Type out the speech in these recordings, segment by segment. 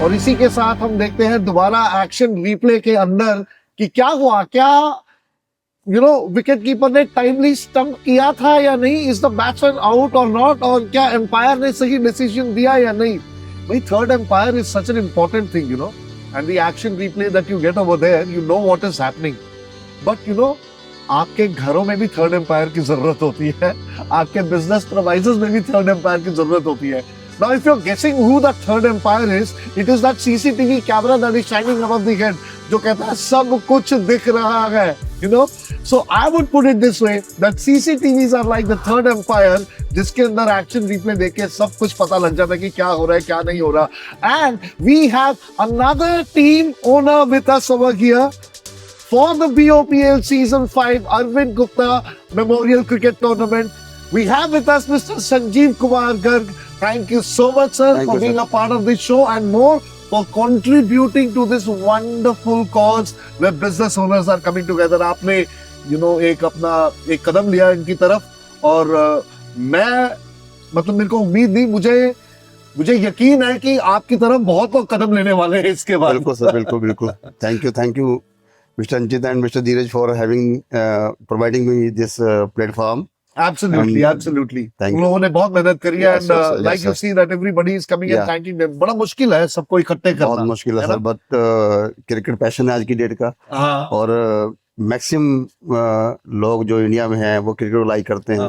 और इसी के साथ हम देखते हैं दोबारा एक्शन रिप्ले के अंदर कि क्या हुआ, क्या विकेट कीपर ने टाइमली स्टंप किया था या नहीं, इज द बैट्समैन आउट और नॉट, और क्या एम्पायर ने सही डिसीजन दिया या नहीं। भाई third umpire is such an important thing, and the action replay that you get over there, you know what is happening. But आपके घरों में भी थर्ड एम्पायर की जरूरत होती है, आपके बिजनेस प्रोवाइजर्स में भी थर्ड एम्पायर की जरूरत होती है। Now, if you're guessing who that third empire is, it is that CCTV camera that is shining above the head, जो कहता है सब कुछ दिख रहा है, So I would put it this way, that CCTVs are like the third empire, जिसके अंदर एक्शन रिप्ले देख के सब कुछ पता लग जाता है कि क्या हो रहा है, क्या नहीं हो रहा। And we have another team owner with us over here for the BOPL Season 5 Arvind Gupta Memorial Cricket Tournament. We have with us Mr. Sanjeev Kumar Garg. Thank you so much, sir, for being a part of this show, and more for contributing to this wonderful cause where business owners are coming together. आपने एक कदम लिया इनकी तरफ, और मेरे को उम्मीद नहीं, मुझे यकीन है कि आपकी तरफ बहुत लोग कदम लेने वाले हैं इसके बाद। बिल्कुल सर, बिल्कुल। Thank you Mr. Anchit and Mr. Dheeraj for providing me this platform. Absolutely. उन लोगों ने बहुत मेहनत करी है, and like you see that everybody is coming and thanking them. बड़ा मुश्किल है सबको इकट्ठे करना, बहुत मुश्किल है सर, बट क्रिकेट पैशन है आज की डेट का। और मैक्सिमम लोग जो इंडिया में हैं वो क्रिकेट को लाइक करते हैं,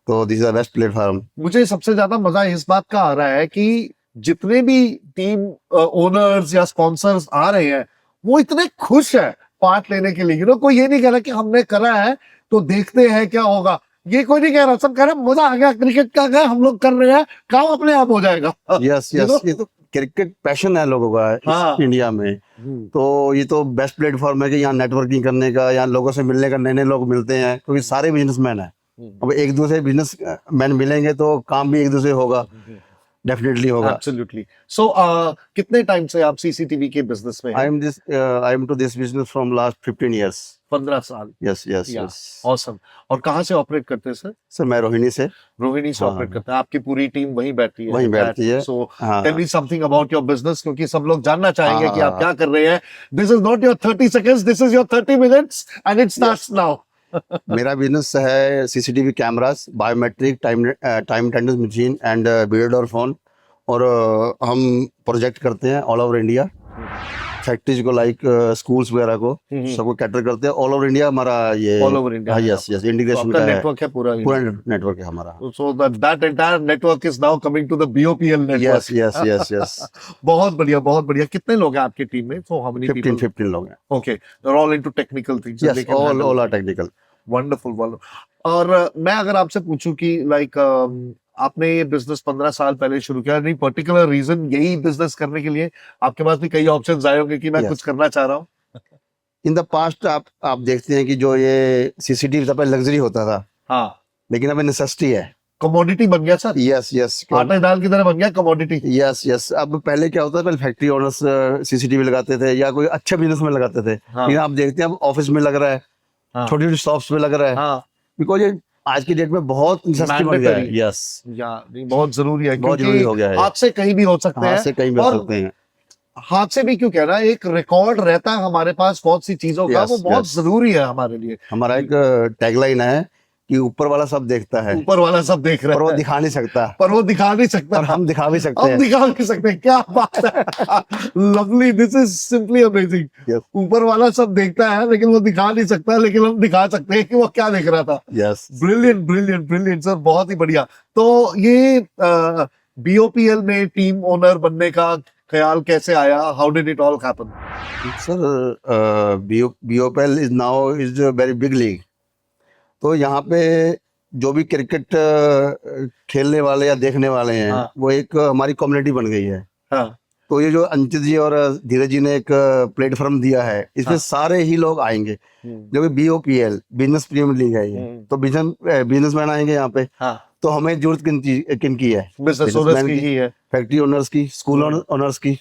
तो this is the best platform. मुझे सबसे ज्यादा मजा इस बात का आ रहा है कि जितने भी टीम ओनर्स या स्पॉन्सर्स आ रहे हैं वो इतने खुश है पार्ट लेने के लिए। कोई ये नहीं कह रहा कि हमने करा है तो देखते हैं क्या होगा, ये कोई नहीं कह रहा, सब कह रहे मजा आ गया, क्रिकेट का गया, हम लोग कर रहे हैं, काम अपने आप हो जाएगा। यस ये तो क्रिकेट पैशन है लोगों का इंडिया में, तो ये तो बेस्ट प्लेटफॉर्म है कि यहाँ नेटवर्किंग करने का, यहाँ लोगों से मिलने का, नए नए लोग मिलते हैं, क्योंकि सारे बिजनेसमैन है। अब एक दूसरे बिजनेसमैन मिलेंगे तो काम भी एक दूसरे होगा, डेफिनेटली होगा। एब्सोल्युटली। सो कितने टाइम से आप सीसीटीवी के बिजनेस में हैं? I am to this business from last 15 years। 15 साल। यस। ऑसम। और कहाँ से ऑपरेट करते हैं सर? सर मैं रोहिणी से ऑपरेट करते हैं। आपकी पूरी टीम वहीं बैठती है? So tell me something about your business, क्योंकि सब लोग जानना चाहेंगे कि आप क्या कर रहे हैं। This is not your 30 seconds, this is your 30 minutes and it starts now. मेरा बिजनेस है CCTV cameras, biometric, time attendance machine and builder phone, और हम प्रोजेक्ट करते हैं ऑल ओवर इंडिया, फैक्ट्रीज को, लाइक स्कूल्स वगैरह को, सबको कैटर करते हैं ऑल ओवर इंडिया। हमारा ये all over India, yes integration का नेटवर्क है, पूरा नेटवर्क है हमारा। So that entire network is now coming to the BOPL network. Yes. बहुत बढ़िया। कितने लोग हैं आपकी टीम में? So how many people? 15 लोग हैं। Okay, they are all into technical things. Yes, all are technical. Wonderful. और मैं अगर आपसे पूछूं कि लाइक आपने ये बिजनेस 15 साल पहले शुरू किया, नहीं पर्टिकुलर रीजन यही बिजनेस करने के लिए? आपके पास भी कई ऑप्शंस आए होंगे कि मैं कुछ करना चाह रहा हूँ। इन द पास्ट आप देखते हैं कि जो ये सीसीटीवी सब पहले लग्जरी होता था, लेकिन अब नेसेसिटी है, कमोडिटी बन गया सर। यस आटा दाल की तरह बन गया कमोडिटी। यस। अब पहले क्या होता था, पहले फैक्ट्री ओनर्स सीसीटीवी लगाते थे या कोई अच्छे बिजनेस में लगाते थे, लेकिन आप देखते हैं अब ऑफिस में लग रहा है, छोटी छोटी शॉप्स में लग रहा है, बिकॉज ये आज की डेट में बहुत नेसेसिटी बन गया है। यस, बहुत जरूरी है, बहुत जरूरी हो गया है। हाथ से कहीं भी हो सकते हैं, हाथ से भी क्यों कहना, एक रिकॉर्ड रहता है हमारे पास बहुत सी चीजों का, वो बहुत जरूरी है हमारे लिए। हमारा एक टैगलाइन है कि ऊपर वाला सब देखता है, ऊपर वाला सब देख रहा है, पर वो दिखा नहीं सकता, और हम दिखा भी सकते हैं। क्या बात है, lovely, this is simply amazing. ऊपर वाला सब देखता है लेकिन वो दिखा नहीं सकता, लेकिन हम दिखा सकते हैं कि वो क्या देख रहा था। यस, ब्रिलियंट सर, बहुत ही बढ़िया। तो ये बीओपीएल में टीम ओनर बनने का ख्याल कैसे आया? How did it all happen? Sir BOPL is now is a very big league, तो यहाँ पे जो भी क्रिकेट खेलने वाले या देखने वाले हैं, वो एक हमारी कम्युनिटी बन गई है। तो ये जो अंकित जी और धीरज जी ने एक प्लेटफॉर्म दिया है, इसमें सारे ही लोग आएंगे। जो भी बीओपीएल बिजनेस प्रीमियर लीग है ये, तो बिजनेसमैन आएंगे यहाँ पे। तो हमें जरूरत किन की है? बिजनेसमैन की है, फैक्ट्री ओनर्स की, स्कूल ओनर्स की।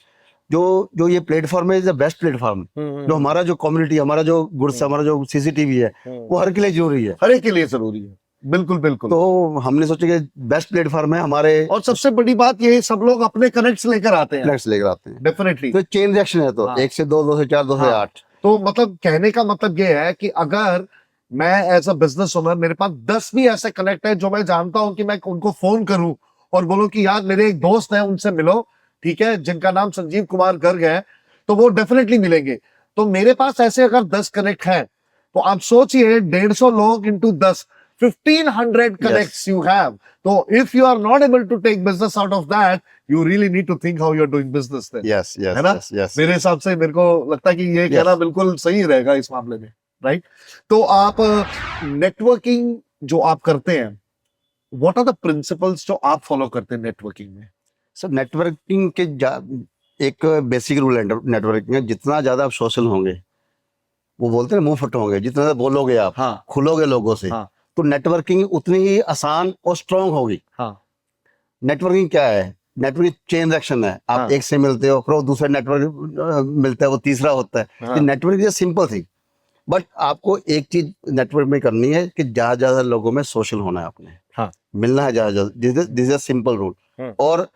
जो ये प्लेटफॉर्म है, बेस्ट प्लेटफॉर्म, जो हमारा जो कम्युनिटी, हमारा जो गुड्स, हमारा जो सीसीटीवी है, वो हर के लिए जरूरी है, हर एक के लिए जरूरी है। बिल्कुल बिल्कुल। तो हमने सोचा कि बेस्ट प्लेटफॉर्म है हमारे, और सबसे बड़ी बात ये, सब लोग अपने कनेक्ट्स लेकर आते हैं, फ्लैट्स लेकर आते हैं, डेफिनेटली। तो चेन रिएक्शन है, तो हाँ। 1 से 2, 2 से 4, 2 से हाँ। 8। तो मतलब कहने का मतलब ये है कि अगर मैं एज अ बिजनेस ओनर, मेरे पास 10 भी ऐसे कनेक्ट है जो मैं जानता हूं कि मैं उनको फोन करूं और बोलूं कि यार मेरे एक दोस्त है, उनसे मिलो, ठीक है, जिनका नाम संजीव कुमार गर्ग है, तो वो डेफिनेटली मिलेंगे। तो मेरे पास ऐसे अगर 10 कनेक्ट हैं, तो आप सोचिए 150 लोग into 10, 1500 connects you have. So if you are not able to take business out of that, you really need to think how you're doing business then. Yes yes है ना? Yes yes. मेरे हिसाब से मेरे को लगता है कि ये कहना बिल्कुल सही रहेगा इस मामले में, राइट? तो आप नेटवर्किंग जो आप करते हैं, व्हाट आर द प्रिंसिपल्स जो आप फॉलो करते हैं नेटवर्किंग में? सर नेटवर्किंग के एक बेसिक रूल है नेटवर्किंग है, जितना ज्यादा आप सोशल होंगे, वो बोलते हैं मुंह फट होंगे, जितना ज्यादा बोलोगे आप, हाँ। खुलोगे लोगों से, हाँ। तो नेटवर्किंग उतनी ही आसान और स्ट्रांग होगी। हाँ। नेटवर्किंग क्या है? नेटवर्किंग चेन रिएक्शन है, आप हाँ। एक से मिलते हो, फिर वो दूसरा नेटवर्क मिलता है, वो तीसरा होता है। हाँ। Network is simple thing, but आपको एक चीज नेटवर्क में करनी है कि ज्यादा ज्यादा लोगों में सोशल होना है आपने। हाँ। मिलना है ज्यादा ज्यादा, दिस इज सिंपल रूल। हम्म। और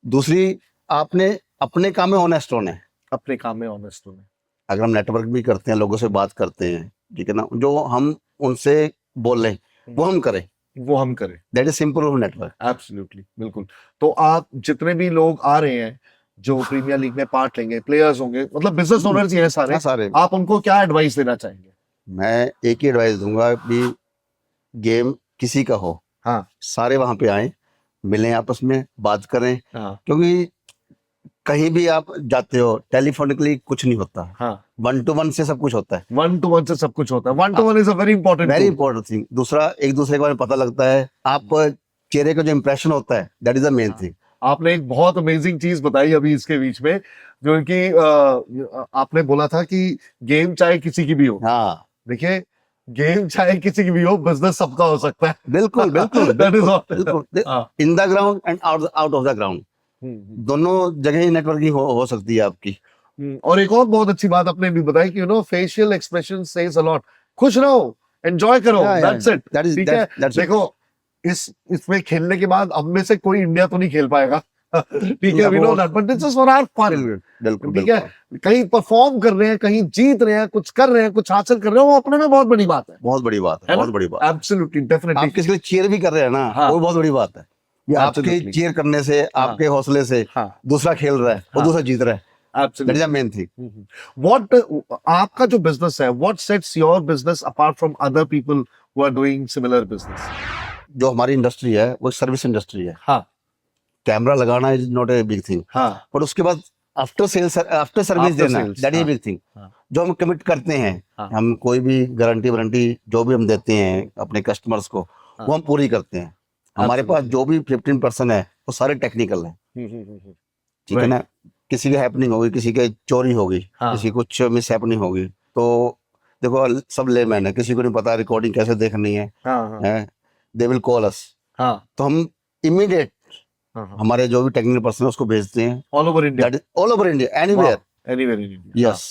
दूसरी, आपने अपने काम में ऑनेस्ट होना है। अपने काम में ऑनेस्ट होना है। अगर हम नेटवर्क भी करते हैं, लोगों से बात करते हैं, ठीक है ना, जो हम उनसे बोल रहे हैं वो हम करें, वो हम करें। That is simple rule network. Absolutely, बिल्कुल। तो आप जितने भी लोग आ रहे हैं जो प्रीमियर लीग में पार्ट लेंगे, प्लेयर्स होंगे, मतलब बिजनेस ओनर्स ही हैं सारे, हाँ, सारे। आप उनको क्या एडवाइस देना चाहेंगे? मैं एक ही एडवाइस दूंगा कि गेम किसी का हो, हाँ। सारे वहां पे आए, मिलें, आपस में बात करें, हाँ। क्योंकि कहीं भी आप जाते हो टेलीफोनिकली कुछ नहीं होता, हाँ। 1 to 1 से सब कुछ होता है। 1 to 1 से सब कुछ होता है। 1 to 1 is a very important, very important thing. दूसरा, एक दूसरे के बारे में पता लगता है, आप चेहरे का जो इंप्रेशन होता है, that is the main thing. आपने एक बहुत अमेजिंग चीज बताई अभी इसके बीच में, जो कि आपने बोला था कि गेम चाहे किसी की भी हो। हाँ, देखिए, गेम चाहे किसी की भी हो, बिजनेस सबका हो सकता है। बिल्कुल बिल्कुल That is all. बिल्कुल। हाँ। In the ground and out of the ground, दोनों जगह ही नेटवर्किंग हो सकती है आपकी। और एक और बहुत अच्छी बात आपने भी बताई कि facial expression says a lot. खुश रहो, एंजॉय करो, दैट्स इट। ठीक है, देखो, इसमें खेलने के बाद अब में से कोई इंडिया तो नहीं खेल पाएगा, ठीक है, we know that, but this is for our fun. बिल्कुल, ठीक है, कहीं परफॉर्म कर रहे हैं, कहीं जीत रहे हैं, कुछ कर रहे हैं, कुछ हासिल कर रहे हैं, वो अपने में बहुत बड़ी बात है। बहुत बड़ी बात है, बहुत बड़ी बात। Absolutely, definitely. आप किसी के लिए चीयर भी कर रहे हैं ना, हाँ। वो बहुत बड़ी बात है। ये आपके चीयर करने से, आपके हौसले से दूसरा खेल रहा है, वो दूसरा जीत रहा है। That is the main thing. What आपका जो बिजनेस है, what sets your business apart from other people who are doing similar business? जो हमारी इंडस्ट्री है वो सर्विस इंडस्ट्री है। हाँ। कैमरा लगाना is not a big thing, हाँ। पर उसके बाद आफ्टर सर्विस देना, that is a big thing. जो हम कमिट करते हैं, हम कोई भी गारंटी जो भी हम देते हैं अपने कस्टमर्स को, वो हम पूरी करते हैं। हमारे पास जो भी 15% है वो सारे टेक्निकल है, ठीक है ना। किसी की हैपनिंग होगी, किसी की चोरी होगी, किसी कुछ मिस हैपनिंग होगी, तो देखो सब लेमैन है, किसी को नहीं पता रिकॉर्डिंग कैसे देखनी है, दे विल कॉल अस, तो हम इमीडिएट हमारे जो भी टेक्निकल पर्सन है उसको भेजते हैं all over India, anywhere in India. Yes.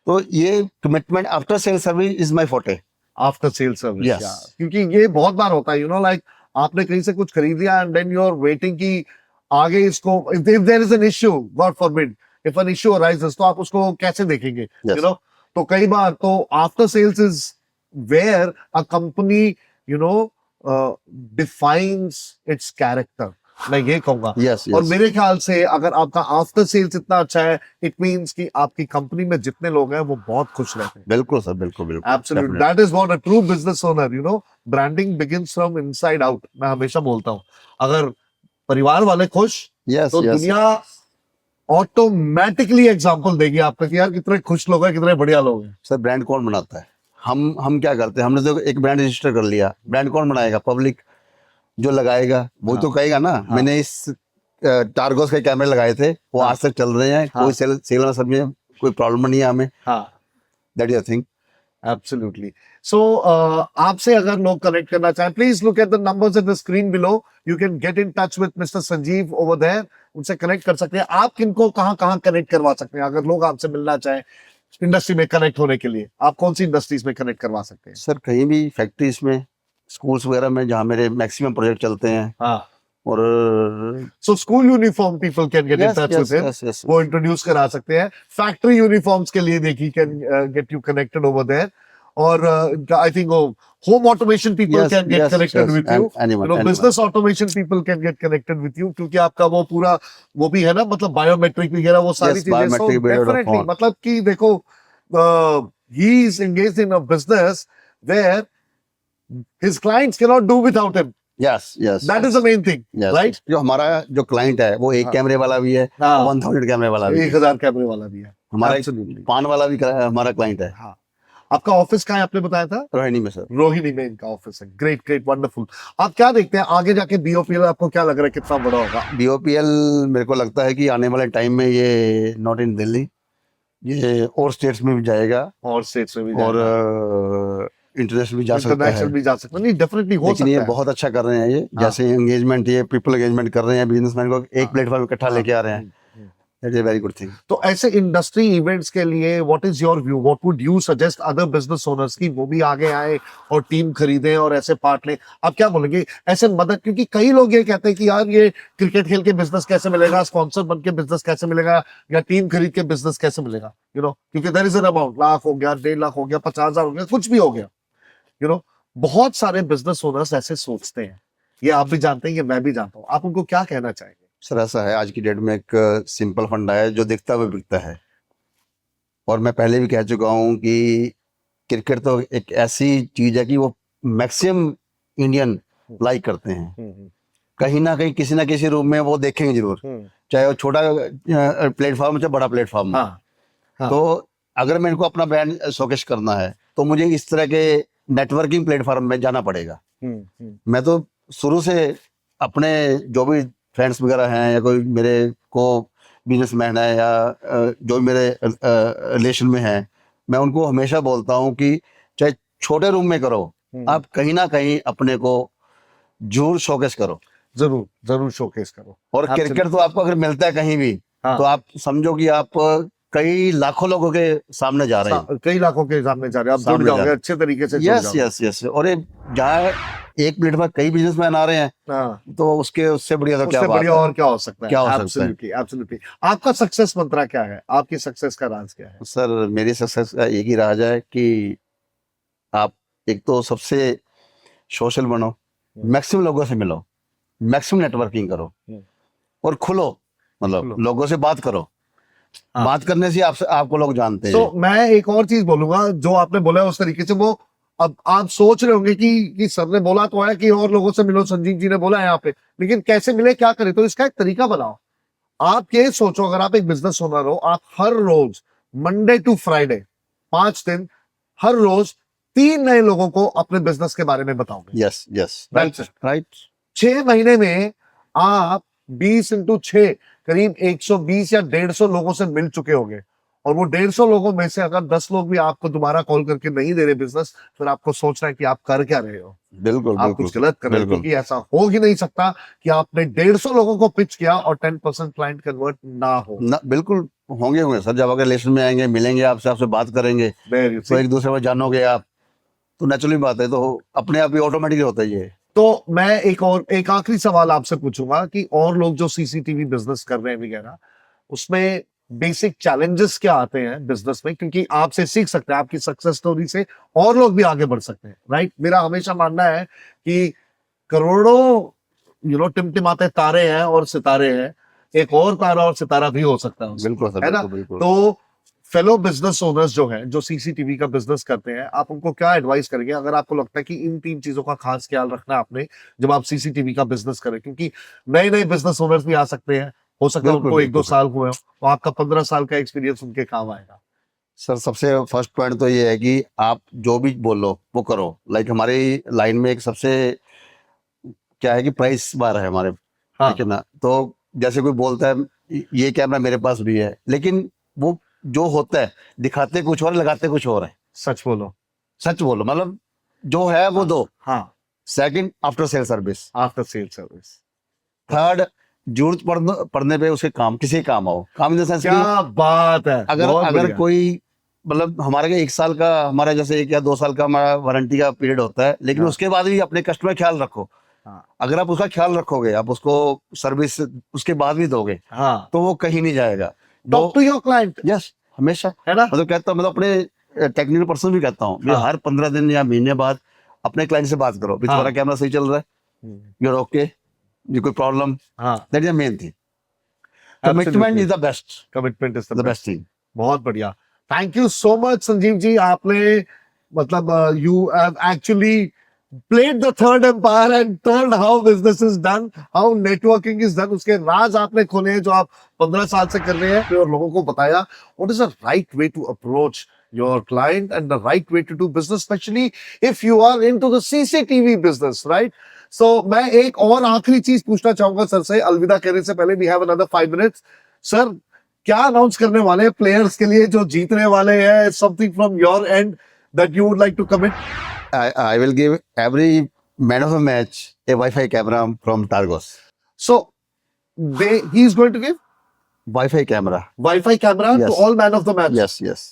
तो ये commitment after sale service is my forte. After sale service, yes, क्योंकि ये बहुत बार होता है, लाइक आपने कहीं से कुछ खरीद लिया and then you are waiting कि आगे इसको, if there is an issue, God forbid, if an issue arises, तो आप उसको कैसे देखेंगे, तो कई बार तो after sales is where a company defines its character, मैं ये कहूंगा। और मेरे ख्याल से अगर आपका आफ्टर सेल्स इतना अच्छा है, इट मींस कि आपकी कंपनी में जितने लोग हैं वो बहुत खुश रहते हैं। बिल्कुल सर, बिल्कुल। Absolutely, that is what a true business owner, branding begins from inside out. मैं हमेशा बोलता हूँ, अगर परिवार वाले खुश, तो दुनिया ऑटोमेटिकली एग्जांपल देगी आपको कि यार कितने खुश लोग हैं, कितने बढ़िया लोग हैं। सर ब्रांड कौन बनाता है? हम क्या करते हैं, हमने तो एक ब्रांड रजिस्टर कर लिया, ब्रांड कौन बनाएगा? पब्लिक जो लगाएगा वो तो कहेगा ना। मैंने इस टारगोस के कैमरे लगाए थे, वो आज तक चल रहे हैं, कोई सेल में सब में कोई प्रॉब्लम नहीं है हमें। That is a thing. Absolutely. So, आपसे अगर लोग कनेक्ट करना चाहें, please look at the numbers in the screen below. You can get in touch with mister Sanjeev over there, उनसे कनेक्ट कर सकते हैं। आप किनको कहाँ कनेक्ट करवा सकते हैं अगर लोग आपसे मिलना चाहें इंडस्ट्री में कनेक्ट होने के लिए? आप कौन सी इंडस्ट्रीज में कनेक्ट करवा सकते हैं? सर कहीं भी, फैक्ट्रीज में, स्कूल्स वगैरह में जहाँ मेरे मैक्सिमम प्रोजेक्ट चलते हैं, हाँ, और so school uniform people can get in yes, touch yes, with him. yes, yes. वो इंट्रोड्यूस करा सकते हैं. फैक्ट्री यूनिफॉर्म्स के लिए देखिए, can get you connected over there. और I think home automation people Yes, can get yes, connected yes, with you. anyone, You know, anyone. business automation people can get connected with you, क्योंकि आपका वो पूरा वो भी है ना, मतलब बायोमेट्रिक वगैरह वो सारी Yes, चीजें. So biometric period of definitely, phone. मतलब कि देखो, he is engaged in a business where his clients cannot do without him. Yes, yes, That yes. is the main thing, Yes. right? जो हमारा जो क्लाइंट है वो एक हाँ. कैमरे वाला भी है, हाँ. 1000 कैमरे वाला भी है. 1000 कैमरे वाला भी है. हमारा एक Absolutely. पान वाला भी हमारा क्लाइंट है. हाँ. आपका ऑफिस कहाँ है, आपने बताया था? रोहिणी में सर. रोहिणी में इनका ऑफिस है. Great great wonderful. आप क्या देखते हैं आगे जाके बीओपीएल, आपको क्या लग रहा है कितना बड़ा होगा? BOPL मेरे को लगता है कि आने वाले टाइम में ये नॉट इन दिल्ली, ये और स्टेट्स में भी जाएगा, और स्टेट्स में भी और जाएगा, इंटरनेशनल भी जा सकता इंटरनेशनल है. भी जा सकता है. नहीं, डेफिनेटली हो लेकिन ये सकता है. बहुत अच्छा कर रहे हैं ये, हाँ. जैसे एंगेजमेंट, ये पीपल एंगेजमेंट कर रहे हैं, बिजनेसमैन को एक हाँ. प्लेटफॉर्म इकट्ठा हाँ. लेके आ रहे हैं. That is very good thing. तो ऐसे इंडस्ट्री इवेंट्स के लिए what is your view, what would you suggest other business owners की वो भी आगे आए और टीम खरीदें और ऐसे पार्ट लें? आप क्या बोलेंगे ऐसे मदद, क्योंकि कई लोग ये कहते हैं कि यार ये क्रिकेट खेल के बिजनेस कैसे मिलेगा, स्पॉन्सर बन के बिजनेस कैसे मिलेगा, या टीम खरीद के बिजनेस कैसे मिलेगा, यू नो, क्योंकि there is an amount, lakh हो गया, 1.5 लाख हो गया, 50,000 हो गया, कुछ भी हो गया, यू नो. बहुत सारे बिजनेस ओनर्स ऐसे सोचते हैं. ये आप भी जानते हैं, ये मैं भी जानता हूँ. आप उनको क्या कहना चाहेंगे? सर ऐसा है, आज की डेट में एक सिंपल फंडा है जो दिखता हुआ बिकता है, और मैं पहले भी कह चुका हूँ कि क्रिकेट तो एक ऐसी चीज है कि वो मैक्सिमम इंडियन लाइक करते हैं. कहीं ना कहीं किसी ना किसी रूप में वो देखेंगे जरूर, चाहे वो छोटा प्लेटफॉर्म चाहे बड़ा प्लेटफॉर्म. हाँ, हाँ. तो अगर मेरे को अपना ब्रांड शोकेस करना है तो मुझे इस तरह के नेटवर्किंग प्लेटफॉर्म में जाना पड़ेगा. मैं तो शुरू से अपने जो भी फ्रेंड्स वगैरह हैं, या कोई मेरे को बिजनेसमैन है, या जो मेरे रिलेशन में है, मैं उनको हमेशा बोलता हूँ कि चाहे छोटे रूम में करो, आप कहीं ना कहीं अपने को जरूर शोकेस करो. जरूर जरूर शोकेस करो. और क्रिकेट तो आपको अगर मिलता है कहीं भी, हाँ. तो आप समझो कि आप कई लाखों लोगों के सामने जा रहे हैं, कई लाखों के सामने जा रहे हैं, आप जुड़ सामने जाओगे जा रहे अच्छे तरीके से. जुड़ यस जाओगे. Yes yes. और ये जहाँ एक प्लेट में कई बिजनेसमैन आ रहे हैं, हाँ. तो उससे बढ़िया तो क्या उससे बात बढ़िया है. और क्या हो सकता है? क्या हो सकता है? Absolutely absolutely. आपका सक्सेस मंत्रा क्या है? आपकी सक्सेस का राज क्या है? सर मेरी सक्सेस का एक ही राज है कि आप एक तो सबसे सोशल बनो, मैक्सिमम लोगों से मिलो, मैक्सिमम नेटवर्किंग करो, और खुलो, मतलब लोगों से बात करो. हाँ. बात करने से आपको लोग जानते हैं. तो मैं एक और चीज बोलूंगा, जो आपने बोला है उस तरीके से, वो अब आप सोच रहे होंगे कि सर ने बोला तो है कि और लोगों से मिलो, संजीव जी ने बोला है यहाँ पे, लेकिन कैसे मिले, क्या करें? तो इसका एक तरीका बनाओ. आप ये सोचो, अगर आप एक बिजनेस ओनर हो, आप हर रोज मंडे टू फ्राइडे 5 दिन हर रोज 3 नए लोगों को अपने बिजनेस के बारे में बताओगे. Yes yes, right right. 6 महीने में आप 20 इंटू 6 करीब 120 या 150 लोगों से मिल चुके होंगे. और वो 150 लोगों में से अगर 10 लोग भी आपको दोबारा कॉल करके नहीं दे रहे बिजनेस, फिर आपको सोचना है कि आप कर क्या रहे हो. बिल्कुल आप बिल्कुल कुछ गलत कर रहे हो, बिल्कुल. क्योंकि ऐसा हो ही नहीं सकता कि आपने 150 लोगों को पिच किया और 10% क्लाइंट कन्वर्ट ना हो. ना, बिल्कुल होंगे सर. जब अगर रिलेशन में आएंगे, मिलेंगे आपसे बात करेंगे, तो एक दूसरे को जानोगे आप, तो नेचुरली बात है, तो अपने आप ही ऑटोमेटिकली होता है ये. तो मैं एक आखिरी सवाल आपसे पूछूंगा कि और लोग जो सीसीटीवी बिजनेस कर रहे हैं वगैरह, उसमें बेसिक चैलेंजेस क्या आते हैं बिजनेस में? क्योंकि आपसे सीख सकते हैं, आपकी सक्सेस स्टोरी से और लोग भी आगे बढ़ सकते हैं, राइट? मेरा हमेशा मानना है कि करोड़ों टिमटिमाते तारे हैं और सितारे हैं, एक और तारा और सितारा भी हो सकता है. बिल्कुल सर, है ना? बिल्कुल. तो फेलो बिजनेस ओनर्स जो हैं, जो सीसीटीवी का बिजनेस करते हैं, आप उनको क्या एडवाइस करेंगे अगर आपको लगता है कि इन 3 चीजों का खास ख्याल रखना है आपने जब आप सीसीटीवी का बिजनेस करें? क्योंकि नए नए बिजनेस ओनर्स भी आ सकते हैं, हो सकता है उनको 1-2 साल हुए हो, तो आपका 15 साल का एक्सपीरियंस उनके काम आएगा. सर सबसे फर्स्ट पॉइंट तो ये है कि आप जो भी बोलो वो करो. लाइक हमारी लाइन में एक सबसे क्या है कि प्राइस बार है हमारे, हाँ. ठीक है ना? तो जैसे कोई बोलता है ये कैमरा मेरे पास भी है, लेकिन वो जो होता है दिखाते कुछ और, लगाते कुछ और है. सच बोलो. सच बोलो, मतलब जो है वो दो. हाँ. Second, after sale service. After sale service. Third, जरूरत पड़ने पे उसके काम, किसी काम आओ. काम इन द सेंस क्या बात है. अगर बहुत अगर बढ़िया. कोई मतलब हमारे का 1 साल का, हमारा जैसे 1 या 2 साल का हमारा वारंटी का पीरियड होता है, लेकिन हाँ। उसके बाद भी अपने कस्टमर ख्याल रखो। हाँ। अगर आप उसका ख्याल रखोगे, आप उसको सर्विस उसके बाद भी दोगे, हाँ, तो वो कहीं नहीं जाएगा। Talk to your client, yes, हमेशा। है ना? मतलब कहता हूँ, मतलब अपने टेक्निकल पर्सन भी कहता हूँ, हाँ। हर 15 दिन या महीने बाद अपने क्लाइंट से बात करो, भी हाँ। तुम्हारा कैमरा सही चल रहा है, यू आर ओके, ये कोई प्रॉब्लम, हाँ, that is the main thing. Commitment is the best, commitment is the best thing. बहुत बढ़िया। Thank you so much Sanjeev ji, आपने मतलब you have actually played the third empire and turned how business is done, how networking is done. उसके राज आपने खोले हैं जो आप 15 साल से कर रहे हैं और लोगों को बताया what is the right way to approach your client and the right way to do business, especially if you are into the CCTV business, right? So मैं एक और आखिरी चीज पूछना चाहूंगा सर से, अलविदा कहने से पहले, we have another 5 minutes. Sir, क्या अनाउंस करने वाले हैं प्लेयर्स के लिए जो जीतने वाले हैं? Something from your end that you would like to commit? I will give every man of the match a Wi-Fi camera from Targos. So he's going to give Wi-Fi camera. Wi-Fi camera Yes. to all man of the match. Yes, yes.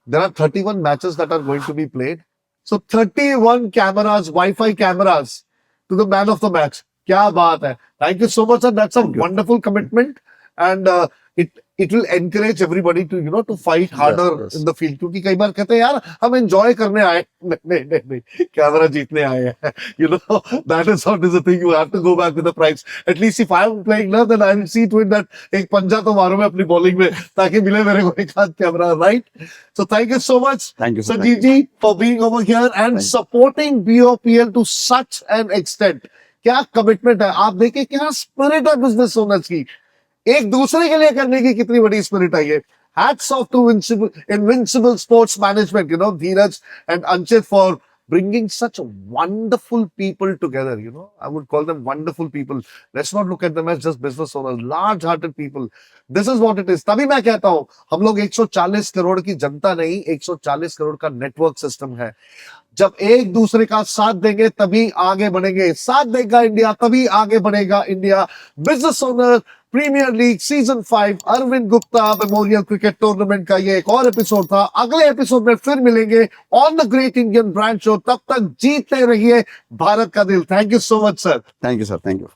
There are 31 matches that are going to be played. So 31 cameras, Wi-Fi cameras to the man of the match. क्या बात है. Thank you so much, sir. That's a wonderful commitment, and it will encourage everybody to to fight harder yes. in the field. क्योंकि कई बार कहते हैं यार हम enjoy करने आए, नहीं कैमरा जीतने आए हैं. That is not the thing. You have to go back with the prize. At least if I am playing now, then I will see to it that एक पंजा तो मारो मैं अपनी bowling में ताकि मिले मेरे को एक हाथ camera, right? So thank you so much, Thank you, sir. Sanjeev ji, for being over here and supporting BOPL to such an extent. क्या कमिटमेंट है. आप देखिए क्या स्पिरिट है बिजनेस ओनर्स की, एक दूसरे के लिए करने की कितनी बड़ी स्पिरिट आई है. Hats off to Invincible Sports Management, Dheeraj and Anchit, for bringing such wonderful people together. I would call them wonderful people. Let's not look at them as just business owners, large-hearted people. This is what it is. तभी मैं कहता हूं, हम लोग 140 करोड़ की जनता नहीं, 140 करोड़ का network system है. जब एक दूसरे का साथ देंगे तभी आगे बढ़ेंगे. साथ देगा इंडिया तभी आगे बढ़ेगा India. Business owner premier league season 5 Arvind Gupta memorial cricket tournament का ये एक और एपिसोड था. अगले एपिसोड में फिर मिलेंगे on the great Indian brand show. तब तक जीतते रहिए भारत का दिल. Thank you so much sir. Thank you, sir. Thank you.